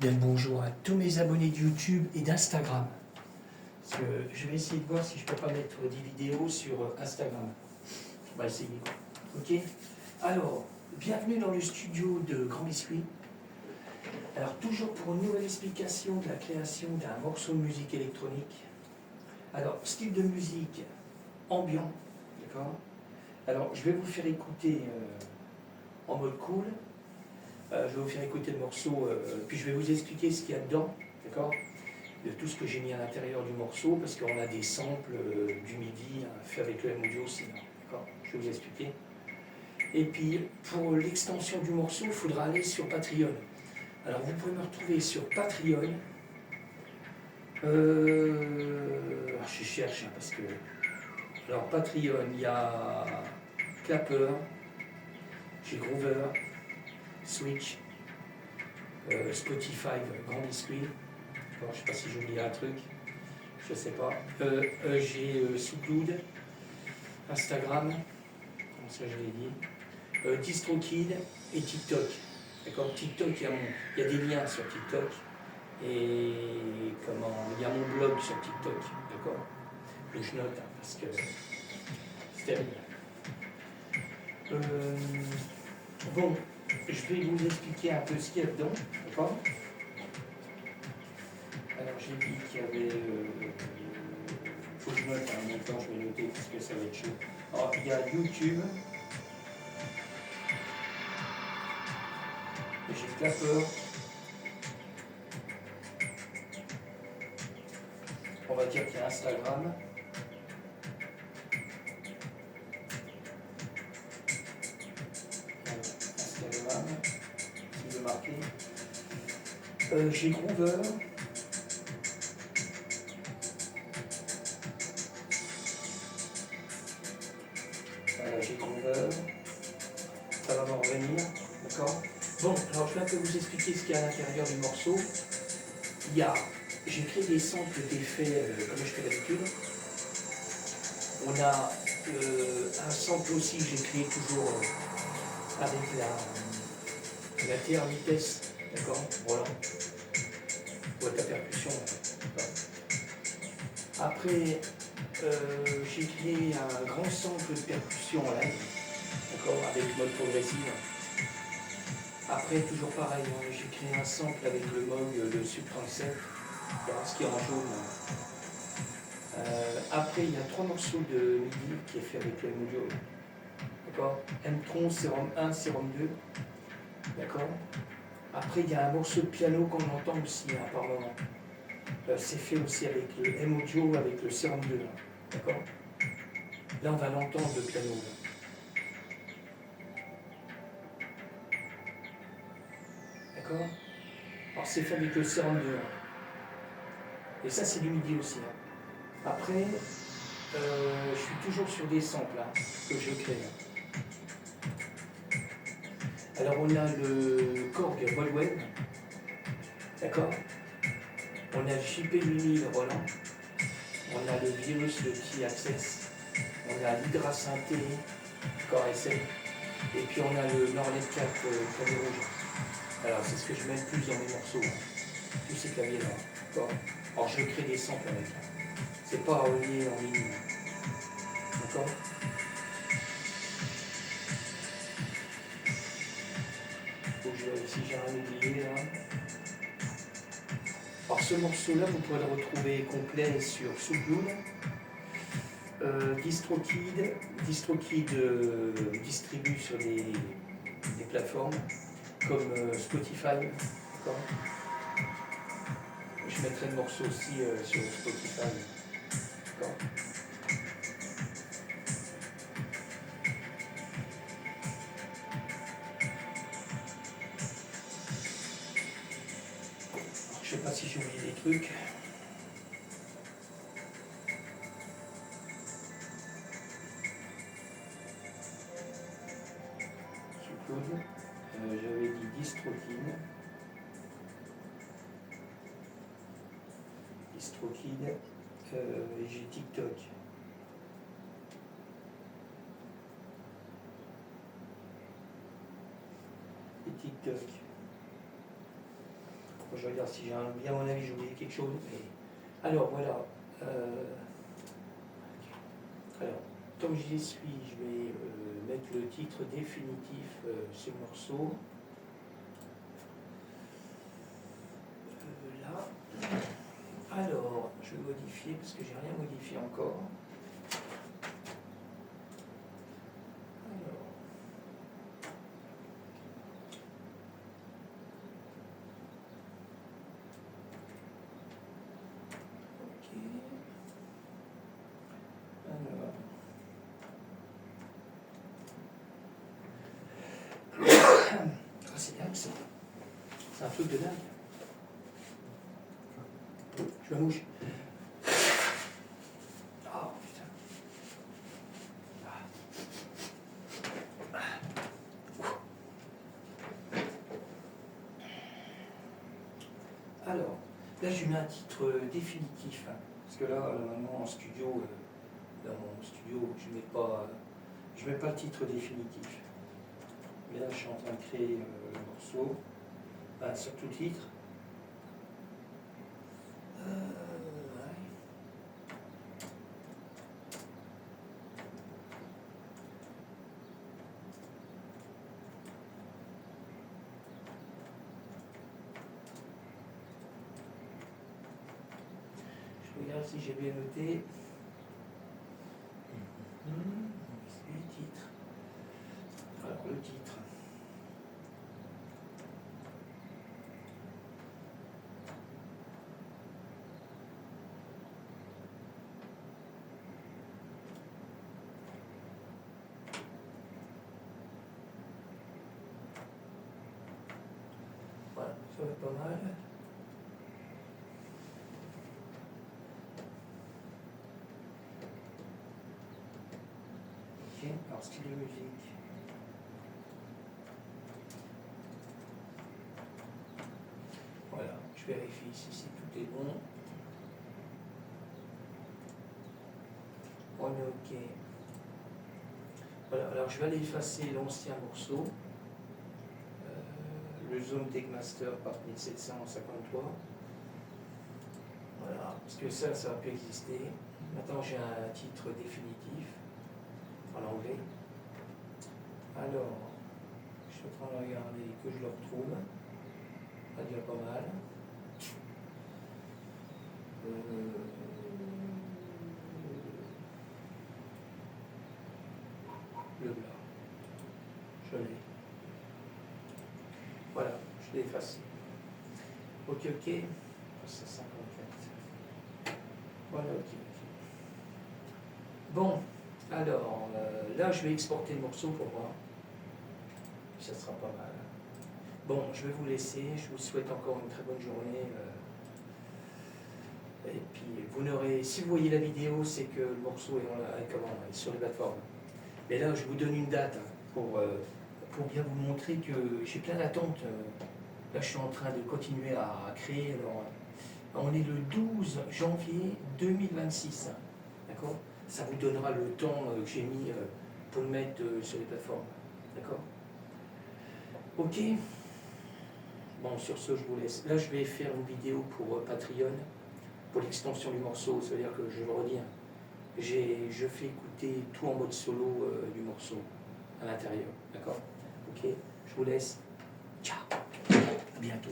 Bien le bonjour à tous mes abonnés de YouTube et d'Instagram. Parce que je vais essayer de voir si je peux pas mettre des vidéos sur Instagram. On va essayer. Ok. Alors, bienvenue dans le studio de Grand Biscuit. Alors, toujours pour une nouvelle explication de la création d'un morceau de musique électronique. Alors, style de musique ambiant, d'accord. Alors, je vais vous faire écouter en mode cool. Je vais vous faire écouter le morceau, puis je vais vous expliquer ce qu'il y a dedans, d'accord, de tout ce que j'ai mis à l'intérieur du morceau, parce qu'on a des samples du MIDI fait avec le M-Audio aussi, d'accord. Je vais vous expliquer. Et puis, pour l'extension du morceau, il faudra aller sur Patreon. Alors, vous pouvez me retrouver sur Patreon. Je cherche, parce que... Alors, Patreon, il y a Clapper, j'ai Groover, Switch, Spotify, Grand Biscuit. Je ne sais pas si j'ai oublié un truc, je ne sais pas. J'ai SoundCloud, Instagram, comme ça je l'ai dit, DistroKid et TikTok. D'accord. TikTok, il y a des liens sur TikTok et il y a mon blog sur TikTok, d'accord. Que je note parce que c'est terrible. Bon, je vais vous expliquer un peu ce qu'il y a dedans, d'accord. Alors j'ai dit qu'il y avait... faut que je note, en même temps je vais noter parce que ça va être chaud. Alors il y a YouTube. J'ai Clapper. On va dire qu'il y a Instagram. Instagram, si vous marquez. J'ai Groover. J'ai Groover. Ça va m'en revenir, d'accord. Bon, alors je vais un peu vous expliquer ce qu'il y a à l'intérieur du morceau. J'ai créé des samples d'effets comme je fais d'habitude. On a un sample aussi que j'ai créé toujours avec la TR vitesse, d'accord, voilà, pour être la percussion. Après, j'ai créé un grand sample de percussion en live, d'accord, avec mode progressive. Après, toujours pareil, j'ai créé un sample avec le Moog, le Sub 37, ce qui est en jaune. Après, il y a 3 morceaux de MIDI qui est fait avec le M-Audio. D'accord. M-Tron, Serum 1, Serum 2. D'accord. Après, il y a un morceau de piano qu'on entend aussi par moment. C'est fait aussi avec le M-Audio, avec le Serum 2. D'accord. Là, on va l'entendre, le piano. D'accord. Alors, c'est fait avec le Serum 2. Et ça, c'est du MIDI aussi. Après, je suis toujours sur des samples que je crée. Alors, on a le Korg Goldwyn. D'accord. On a le JP Mini, le Roland. On a le Virus, le Key Access. On a l'Hydra Synthé, Core SM. Et puis on a le Norlet 4 clavier rouge. Alors c'est ce que je mets le plus dans mes morceaux. Tous ces claviers là. D'accord. Alors je crée des samples avec. C'est pas relié en ligne. D'accord. Faut que je vérifie, j'ai rien oublié là. Alors ce morceau-là, vous pourrez le retrouver complet sur SoundCloud. DistroKid distribue sur des plateformes comme Spotify. Je mettrai le morceau aussi sur Spotify. Je sais pas si j'ai oublié des trucs. J'avais dit DistroKid. Et j'ai TikTok. Et TikTok. Faut que je regarde si j'ai bien à mon avis j'ai oublié quelque chose. Mais... Alors voilà. Alors, comme j'y suis, je vais mettre le titre définitif sur le morceau. Là. Alors, je vais modifier parce que j'ai rien modifié encore. Alors. Ok. Alors. Ah, c'est dingue ça. C'est un truc de dingue. Je me mouche. Oh putain. Alors, là je mets un titre définitif. Hein, parce que là, normalement en studio, dans mon studio, je mets pas le titre définitif. Mais là je suis en train de créer le morceau. Sur tout titre. Ouais. Je regarde si j'ai bien noté. C'est le titre. Alors le titre. Voilà, ça va pas mal. Ok, alors style de musique. Voilà, je vérifie si tout est bon. On est ok. Voilà, alors je vais aller effacer l'ancien morceau. Le Zoom Techmaster par 1753. Voilà, parce que ça va plus exister. Maintenant j'ai un titre définitif en anglais. Alors, je suis en train de regarder que je le retrouve. Ça va dire pas mal. Le blanc. Je l'ai. Voilà, je l'ai effacé. Ok, ok. C'est 54. Voilà, ok. Bon, alors, là, je vais exporter le morceau pour voir. Ça sera pas mal. Bon, je vais vous laisser. Je vous souhaite encore une très bonne journée. Et puis, vous n'aurez, si vous voyez la vidéo, c'est que le morceau est sur les plateformes. Mais là, je vous donne une date pour bien vous montrer que j'ai plein d'attentes. Là, je suis en train de continuer à créer. Alors, on est le 12 janvier 2026. D'accord ? Ça vous donnera le temps que j'ai mis pour le mettre sur les plateformes. D'accord ? Ok. Bon, sur ce, je vous laisse. Là, je vais faire une vidéo pour Patreon, pour l'extension du morceau. C'est-à-dire que, je vais le redire, je fais écouter tout en mode solo du morceau à l'intérieur. D'accord ? Ok. Je vous laisse. Ciao. À bientôt.